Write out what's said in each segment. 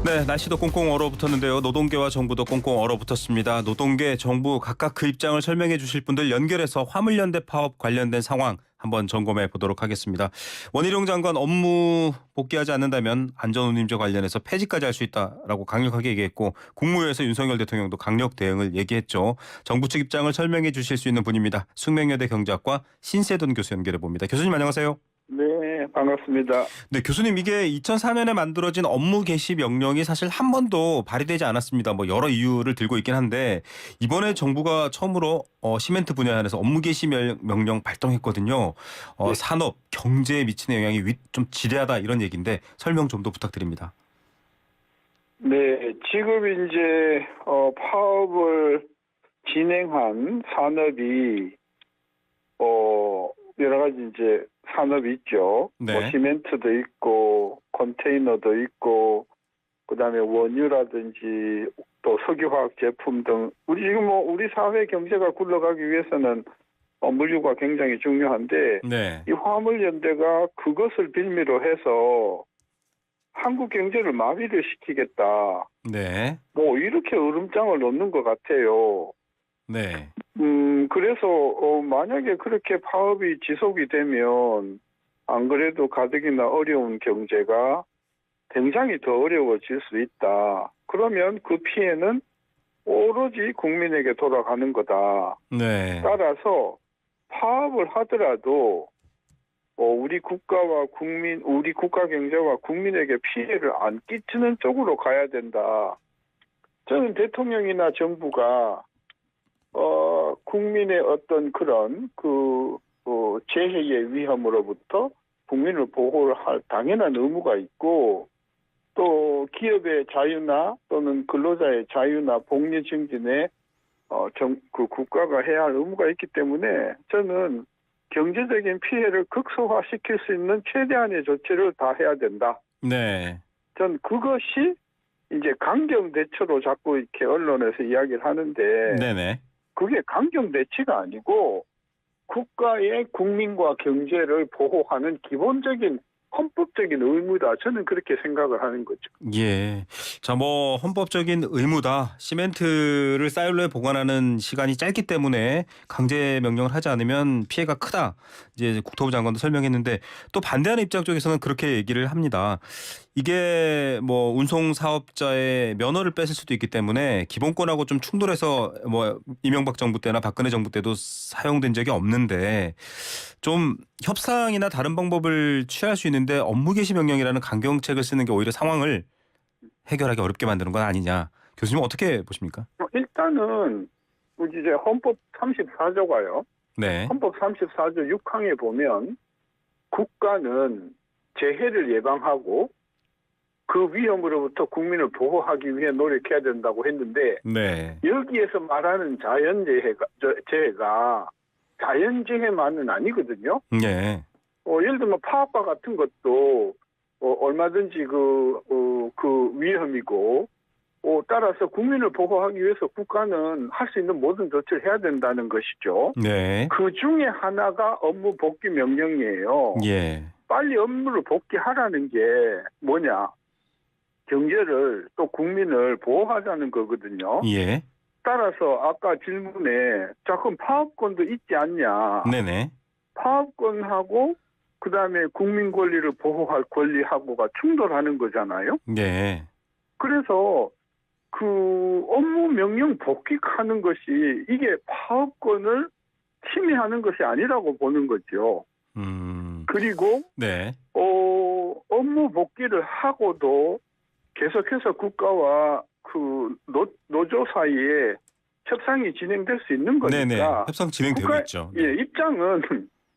네, 날씨도 꽁꽁 얼어붙었는데요. 노동계와 정부도 꽁꽁 얼어붙었습니다. 노동계, 정부 각각 그 입장을 설명해 주실 분들 연결해서 화물연대 파업 관련된 상황 한번 점검해 보도록 하겠습니다. 원희룡 장관 업무 복귀하지 않는다면 안전운임제 관련해서 폐지까지 할 수 있다라고 강력하게 얘기했고 국무회에서 윤석열 대통령도 강력 대응을 얘기했죠. 정부 측 입장을 설명해 주실 수 있는 분입니다. 숙명여대 경제학과 신세돈 교수 연결해 봅니다. 교수님 안녕하세요. 네, 반갑습니다. 네, 교수님 이게 2004년에 만들어진 업무 개시 명령이 사실 한 번도 발의되지 않았습니다. 뭐 여러 이유를 들고 있긴 한데 이번에 정부가 처음으로 시멘트 분야에서 업무 개시 명령 발동했거든요. 네. 산업, 경제에 미치는 영향이 좀 지대하다 이런 얘기인데 설명 좀 더 부탁드립니다. 네, 지금 이제 파업을 진행한 산업이 여러 가지 이제 산업이 있죠. 네. 뭐 시멘트도 있고 컨테이너도 있고 그다음에 원유라든지 또 석유화학 제품 등 우리 사회 경제가 굴러가기 위해서는 물류가 굉장히 중요한데 네. 이 화물연대가 그것을 빌미로 해서 한국 경제를 마비를 시키겠다. 네. 뭐 이렇게 으름장을 놓는 것 같아요. 네. 그래서 만약에 그렇게 파업이 지속이 되면 안 그래도 가뜩이나 어려운 경제가 굉장히 더 어려워질 수 있다. 그러면 그 피해는 오로지 국민에게 돌아가는 거다. 네. 따라서 파업을 하더라도 우리 국가와 국민, 우리 국가 경제와 국민에게 피해를 안 끼치는 쪽으로 가야 된다. 저는 대통령이나 정부가 국민의 어떤 그런 재해의 위험으로부터 국민을 보호를 할 당연한 의무가 있고 또 기업의 자유나 또는 근로자의 자유나 복리 증진에 그 국가가 해야 할 의무가 있기 때문에 저는 경제적인 피해를 극소화시킬 수 있는 최대한의 조치를 다 해야 된다. 네. 전 그것이 이제 강경 대처로 자꾸 이렇게 언론에서 이야기를 하는데 네네. 그게 강경 대치가 아니고 국가의 국민과 경제를 보호하는 기본적인 헌법적인 의무다. 저는 그렇게 생각을 하는 거죠. 예. 자, 뭐 헌법적인 의무다. 시멘트를 사일로에 보관하는 시간이 짧기 때문에 강제 명령을 하지 않으면 피해가 크다. 이제 국토부 장관도 설명했는데 또 반대하는 입장 쪽에서는 그렇게 얘기를 합니다. 이게 뭐 운송 사업자의 면허를 뺏을 수도 있기 때문에 기본권하고 좀 충돌해서 뭐 이명박 정부 때나 박근혜 정부 때도 사용된 적이 없는데 좀 협상이나 다른 방법을 취할 수 있는데 업무 개시 명령이라는 강경책을 쓰는 게 오히려 상황을 해결하기 어렵게 만드는 건 아니냐. 교수님 어떻게 보십니까? 일단은 이제 헌법 34조가요. 네. 헌법 34조 6항에 보면 국가는 재해를 예방하고 그 위험으로부터 국민을 보호하기 위해 노력해야 된다고 했는데 네. 여기에서 말하는 재해가 자연재해만은 아니거든요. 네. 예를 들면 파업과 같은 것도 얼마든지 그 위험이고 따라서 국민을 보호하기 위해서 국가는 할 수 있는 모든 조치를 해야 된다는 것이죠. 네. 그 중에 하나가 업무 복귀 명령이에요. 예. 빨리 업무를 복귀하라는 게 뭐냐? 경제를 또 국민을 보호하자는 거거든요. 예. 따라서 아까 질문에 자 그럼 파업권도 있지 않냐? 네네. 파업권하고 그다음에 국민 권리를 보호할 권리하고가 충돌하는 거잖아요. 네. 그래서 그 업무 명령 복귀하는 것이 이게 파업권을 침해하는 것이 아니라고 보는 거죠. 그리고 네. 업무 복귀를 하고도 계속해서 국가와 그 노조 사이에 협상이 진행될 수 있는 거니까. 네네. 협상 진행되고 있죠. 예, 입장은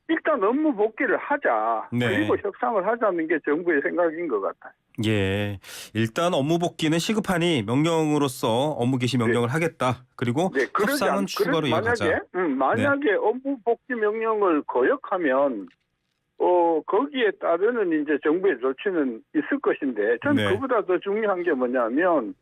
일단 업무 복귀를 하자. 네. 그리고 협상을 하자는 게 정부의 생각인 것 같아요. 예. 일단 업무 복귀는 시급하니 명령으로서 업무 개시 명령을 하겠다. 그리고 네, 협상은 추가로 이어가자. 만약에 업무 복귀 명령을 거역하면 거기에 따르는 이제 정부의 조치는 있을 것인데 저는 네. 그보다 더 중요한 게 뭐냐면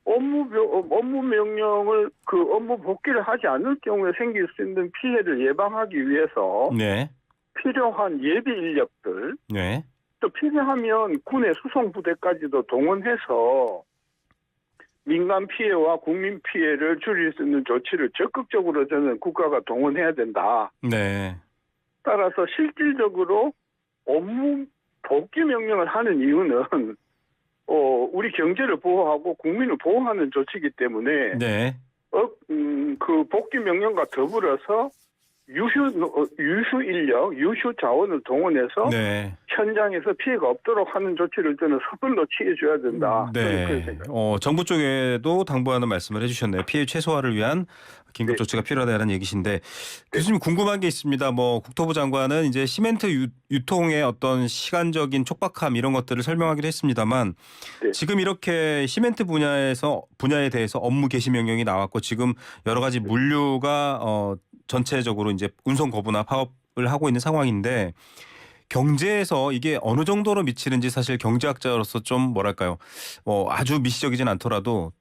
업무 명령을 그 업무 복귀를 하지 않을 경우에 생길 수 있는 피해를 예방하기 위해서 네. 필요한 예비 인력들 네. 또 필요하면 군의 수송 부대까지도 동원해서 민간 피해와 국민 피해를 줄일 수 있는 조치를 적극적으로 저는 국가가 동원해야 된다. 네. 따라서 실질적으로 업무 복귀 명령을 하는 이유는 우리 경제를 보호하고 국민을 보호하는 조치이기 때문에 네. 그 복귀 명령과 더불어서 유휴 인력, 유휴 자원을 동원해서 네. 현장에서 피해가 없도록 하는 조치를 저는 서둘러 취해줘야 된다. 저는 그런 네. 생각입니다. 정부 쪽에도 당부하는 말씀을 해주셨네요. 피해 최소화를 위한 긴급 네. 조치가 필요하다는 얘기신데 교수님 궁금한 게 있습니다. 뭐 국토부 장관은 이제 시멘트 유통의 어떤 시간적인 촉박함 이런 것들을 설명하기도 했습니다만 네. 지금 이렇게 시멘트 분야에 대해서 업무 개시 명령이 나왔고 지금 여러 가지 물류가 전체적으로 이제 운송 거부나 파업을 하고 있는 상황인데 경제에서 이게 어느 정도로 미치는지 사실 경제학자로서 좀 뭐랄까요, 아주 미시적이진 않더라도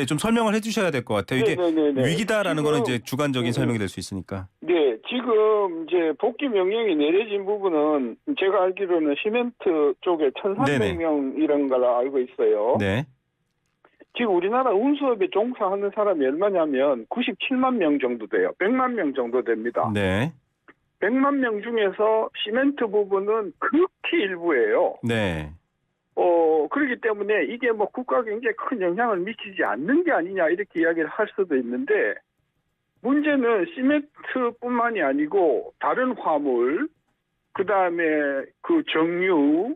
좀 설명을 해주셔야 될 것 같아요. 이게 네네네네. 위기다라는 거는 이제 주관적인 음, 설명이 될 수 있으니까. 네, 지금 이제 복귀 명령이 내려진 부분은 제가 알기로는 시멘트 쪽에 네네. 1,300명 이런 걸 알고 있어요. 네, 지금 우리나라 운수업에 종사하는 사람이 얼마냐면 97만 명 정도 돼요. 100만 명 정도 됩니다. 네, 100만 명 중에서 시멘트 부분은 극히 일부예요. 네, 그렇기 때문에 이게 뭐 국가 경제에 큰 영향을 미치지 않는 게 아니냐 이렇게 이야기를 할 수도 있는데 문제는 시멘트뿐만이 아니고 다른 화물, 그다음에 그 정유,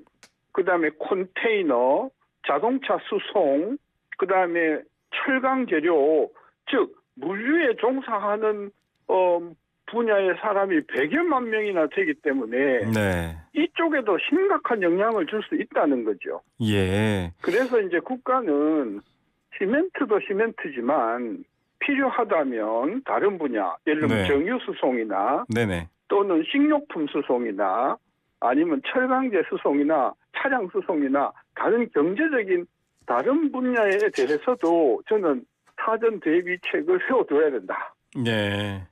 그다음에 컨테이너, 자동차 수송, 그다음에 철강 재료, 즉 물류에 종사하는 분야의 사람이 100여만 명이나 되기 때문에 네, 이쪽에도 심각한 영향을 줄 수 있다는 거죠. 예, 그래서 이제 국가는 시멘트도 시멘트지만 필요하다면 다른 분야, 예를 들면 네. 정유 수송이나 네네, 또는 식료품 수송이나 아니면 철강제 수송이나 차량 수송이나 다른 경제적인 다른 분야에 대해서도 저는 사전 대비책을 세워둬야 된다. 예.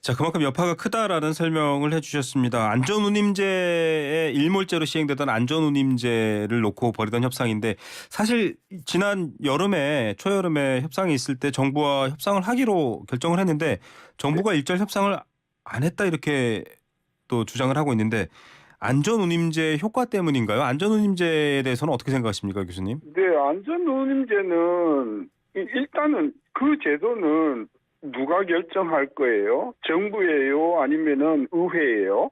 자, 그만큼 여파가 크다라는 설명을 해주셨습니다. 안전운임제의 일몰제로 시행되던 안전운임제를 놓고 벌이던 협상인데 사실 지난 초여름에 협상이 있을 때 정부와 협상을 하기로 결정을 했는데 정부가 일절 협상을 안 했다 이렇게 또 주장을 하고 있는데 안전운임제 효과 때문인가요? 안전운임제에 대해서는 어떻게 생각하십니까, 교수님? 네, 안전운임제는 일단은 그 제도는 누가 결정할 거예요? 정부예요? 아니면은 의회예요?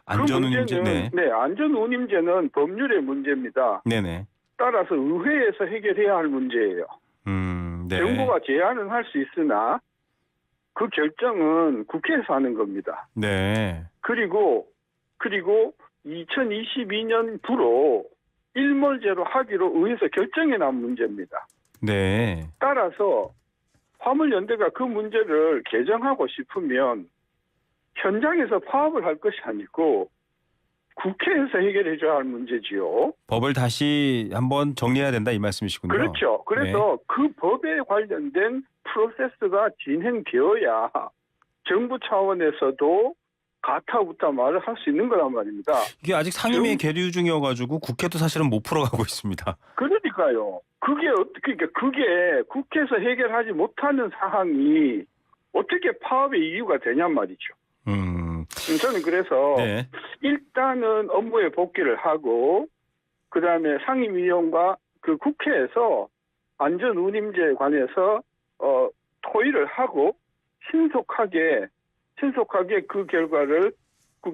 안전운임제, 네, 안전운임제는 법률의 문제입니다. 네네, 따라서 의회에서 해결해야 할 문제예요. 네, 정부가 제안은 할 수 있으나 그 결정은 국회에서 하는 겁니다. 네, 그리고 2022년부로 일몰제로 하기로 의회에서 결정해 난 문제입니다. 네, 따라서 화물연대가 그 문제를 개정하고 싶으면 현장에서 파업을 할 것이 아니고 국회에서 해결해 줘야 할 문제지요. 법을 다시 한번 정리해야 된다 이 말씀이시군요. 그렇죠. 그래서 그 법에 관련된 프로세스가 진행되어야 정부 차원에서도 가타부타 말을 할 수 있는 거란 말입니다. 이게 아직 상임위 계류 중이어가지고 국회도 사실은 못 풀어가고 있습니다. 그러니까요. 그게 국회에서 해결하지 못하는 사항이 어떻게 파업의 이유가 되냔 말이죠. 저는 그래서 네, 일단은 업무에 복귀를 하고 그다음에 상임위원과 그 국회에서 안전운임제에 관해서 토의를 하고 신속하게 그 결과를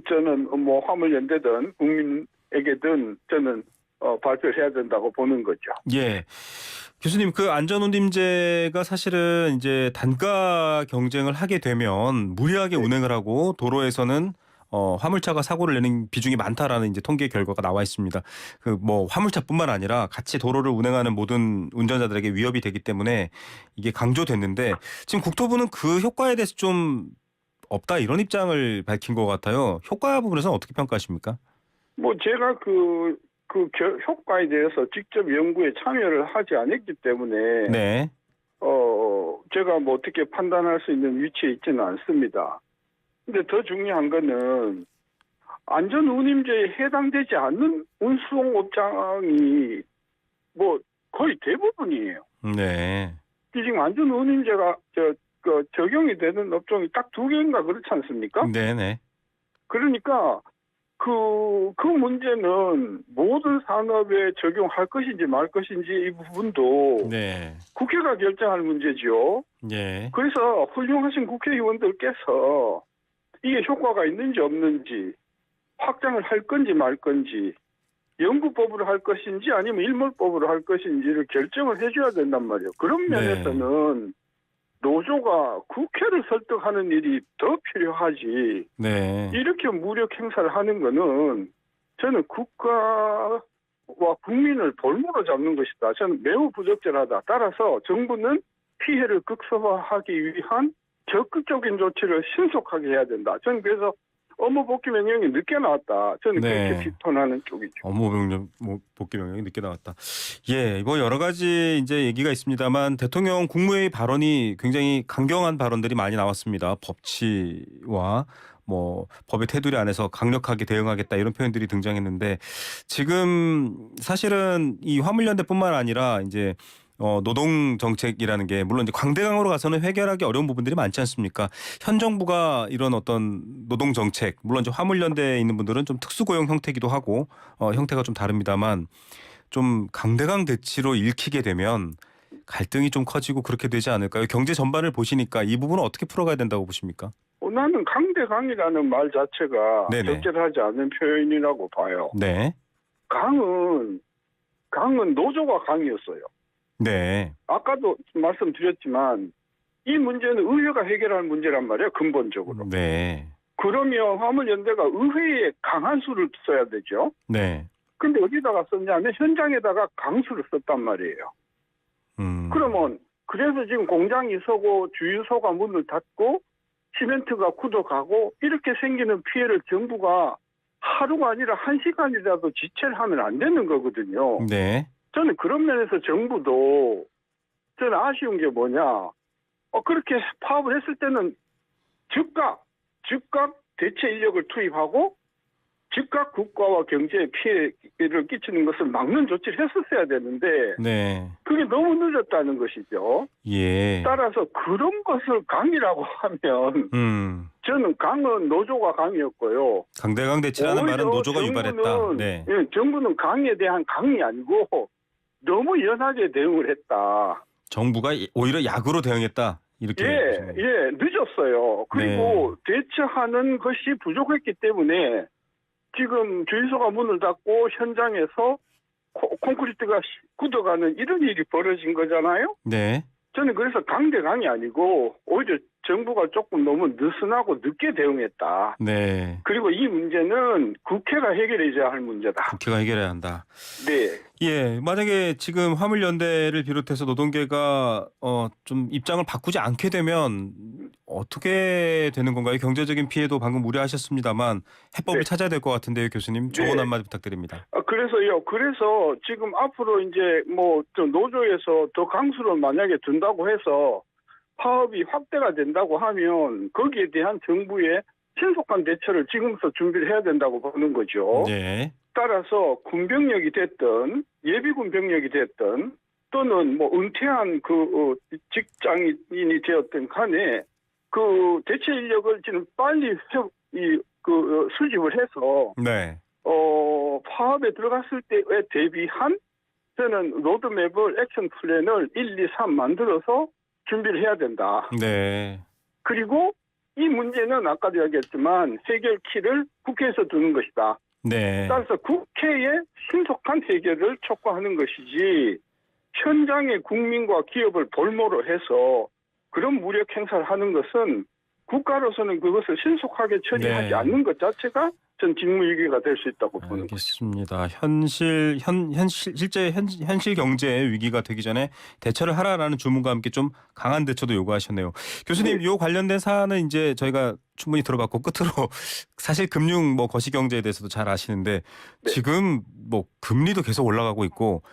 저는 뭐 화물연대든 국민에게든 저는 발표를 해야 된다고 보는 거죠. 예. 교수님, 그 안전운임제가 사실은 이제 단가 경쟁을 하게 되면 무리하게 운행을 하고 도로에서는 화물차가 사고를 내는 비중이 많다라는 이제 통계 결과가 나와 있습니다. 그 뭐 화물차뿐만 아니라 같이 도로를 운행하는 모든 운전자들에게 위협이 되기 때문에 이게 강조됐는데 지금 국토부는 그 효과에 대해서 좀 없다 이런 입장을 밝힌 것 같아요. 효과 부분에서는 어떻게 평가하십니까? 뭐 제가 효과에 대해서 직접 연구에 참여를 하지 않았기 때문에 네. 제가 뭐 어떻게 판단할 수 있는 위치에 있지는 않습니다. 근데 더 중요한 거는 안전운임제에 해당되지 않는 운송업장이 뭐 거의 대부분이에요. 네. 지금 안전운임제가 적용이 되는 업종이 딱 2개인가 그렇지 않습니까? 네네. 그러니까 그 문제는 모든 산업에 적용할 것인지 말 것인지 이 부분도 네. 국회가 결정할 문제지요. 예. 그래서 훌륭하신 국회의원들께서 이게 효과가 있는지 없는지 확장을 할 건지 말 건지 영구법으로 할 것인지 아니면 일몰법으로 할 것인지를 결정을 해줘야 된단 말이에요. 그런 네. 면에서는 노조가 국회를 설득하는 일이 더 필요하지. 네. 이렇게 무력 행사를 하는 거는 저는 국가와 국민을 볼모로 잡는 것이다. 저는 매우 부적절하다. 따라서 정부는 피해를 극소화하기 위한 적극적인 조치를 신속하게 해야 된다. 저는 그래서 업무 복귀 명령이 늦게 나왔다. 저는 네. 그렇게 비판하는 쪽이죠. 업무 명령 복귀 명령이 늦게 나왔다. 예, 뭐 여러 가지 이제 얘기가 있습니다만 대통령 국무회의 발언이 굉장히 강경한 발언들이 많이 나왔습니다. 법치와 뭐 법의 테두리 안에서 강력하게 대응하겠다 이런 표현들이 등장했는데 지금 사실은 이 화물연대뿐만 아니라 이제 노동 정책이라는 게 물론 이제 광대강으로 가서는 해결하기 어려운 부분들이 많지 않습니까? 현 정부가 이런 어떤 노동 정책 물론 이제 화물연대에 있는 분들은 좀 특수고용 형태이기도 하고 형태가 좀 다릅니다만 좀 강대강 대치로 읽히게 되면 갈등이 좀 커지고 그렇게 되지 않을까요? 경제 전반을 보시니까 이 부분은 어떻게 풀어가야 된다고 보십니까? 나는 강대강이라는 말 자체가 네네. 적절하지 않은 표현이라고 봐요. 네. 강은 노조가 강이었어요. 네. 아까도 말씀드렸지만 이 문제는 의회가 해결할 문제란 말이에요. 근본적으로. 네. 그러면 화물연대가 의회에 강한 수를 써야 되죠. 네. 근데 어디다가 썼냐면 현장에다가 강수를 썼단 말이에요. 그러면 그래서 지금 공장이 서고 주유소가 문을 닫고 시멘트가 굳어가고 이렇게 생기는 피해를 정부가 하루가 아니라 1시간이라도 지체를 하면 안 되는 거거든요. 네. 저는 그런 면에서 정부도 저는 아쉬운 게 뭐냐. 그렇게 파업을 했을 때는 즉각 대체 인력을 투입하고 즉각 국가와 경제에 피해를 끼치는 것을 막는 조치를 했었어야 되는데 네. 그게 너무 늦었다는 것이죠. 예. 따라서 그런 것을 강이라고 하면 저는 강은 노조가 강이었고요. 강대강 대치라는 말은 노조가 유발했다. 네. 예, 정부는 강에 대한 강이 아니고 너무 연하게 대응을 했다. 정부가 오히려 약으로 대응했다. 이렇게. 예, 늦었어요. 그리고 대처하는 것이 부족했기 때문에 지금 주유소가 문을 닫고 현장에서 콘크리트가 굳어가는 이런 일이 벌어진 거잖아요. 네. 저는 그래서 강대강이 아니고 오히려 정부가 조금 너무 느슨하고 늦게 대응했다. 네. 그리고 이 문제는 국회가 해결해줘야 할 문제다. 국회가 해결해야 한다. 네. 예, 만약에 지금 화물연대를 비롯해서 노동계가 좀 입장을 바꾸지 않게 되면 어떻게 되는 건가요? 경제적인 피해도 방금 우려하셨습니다만 해법을 찾아야 될 것 같은데요, 교수님. 조언 한마디 부탁드립니다. 그래서 지금 앞으로 이제 노조에서 더 강수를 만약에 둔다고 해서 파업이 확대가 된다고 하면 거기에 대한 정부의 신속한 대처를 지금부터 준비를 해야 된다고 보는 거죠. 네. 따라서 군병력이 됐든 예비군 병력이 됐든 또는 은퇴한 직장인이 되었든 간에 그 대체 인력을 지금 빨리 수집을 해서 네. 파업에 들어갔을 때에 대비한 저는 로드맵을 액션 플랜을 1, 2, 3 만들어서 준비를 해야 된다. 네. 그리고 이 문제는 아까도 이야기했지만 해결키를 국회에서 두는 것이다. 네. 따라서 국회의 신속한 해결을 촉구하는 것이지 현장의 국민과 기업을 볼모로 해서 그런 무력 행사를 하는 것은 국가로서는 그것을 신속하게 처리하지 않는 것 자체가 전 직무유기가 될 수 있다고 보는 거죠. 알겠습니다. 실제 현실 경제 위기가 되기 전에 대처를 하라라는 주문과 함께 좀 강한 대처도 요구하셨네요. 교수님, 이 관련된 사안은 이제 저희가 충분히 들어봤고 끝으로 사실 금융 거시경제에 대해서도 잘 아시는데 지금 금리도 계속 올라가고 있고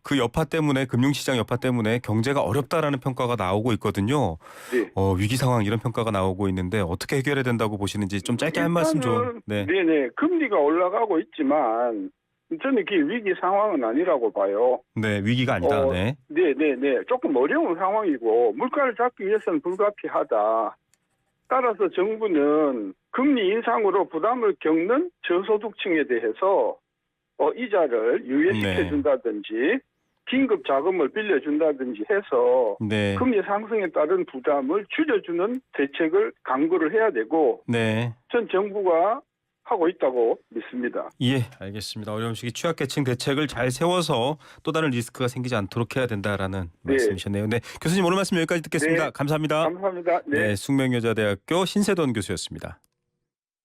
그 여파 때문에 금융시장 여파 때문에 경제가 어렵다라는 평가가 나오고 있거든요. 네. 위기 상황 이런 평가가 나오고 있는데 어떻게 해결해야 된다고 보시는지 좀 짧게 한 말씀 좀. 네네. 금리가 올라가고 있지만 저는 그게 위기 상황은 아니라고 봐요. 네, 위기가 아니다. 네. 네. 조금 어려운 상황이고 물가를 잡기 위해서는 불가피하다. 따라서 정부는 금리 인상으로 부담을 겪는 저소득층에 대해서 이자를 유예시켜 준다든지 긴급 자금을 빌려준다든지 해서 네. 금리 상승에 따른 부담을 줄여주는 대책을 강구를 해야 되고 네. 전 정부가 하고 있다고 믿습니다. 예, 알겠습니다. 어려운 시기 취약계층 대책을 잘 세워서 또 다른 리스크가 생기지 않도록 해야 된다라는 말씀이셨네요. 네, 교수님 오늘 말씀 여기까지 듣겠습니다. 네. 감사합니다. 감사합니다. 네, 숙명여자대학교 신세돈 교수였습니다.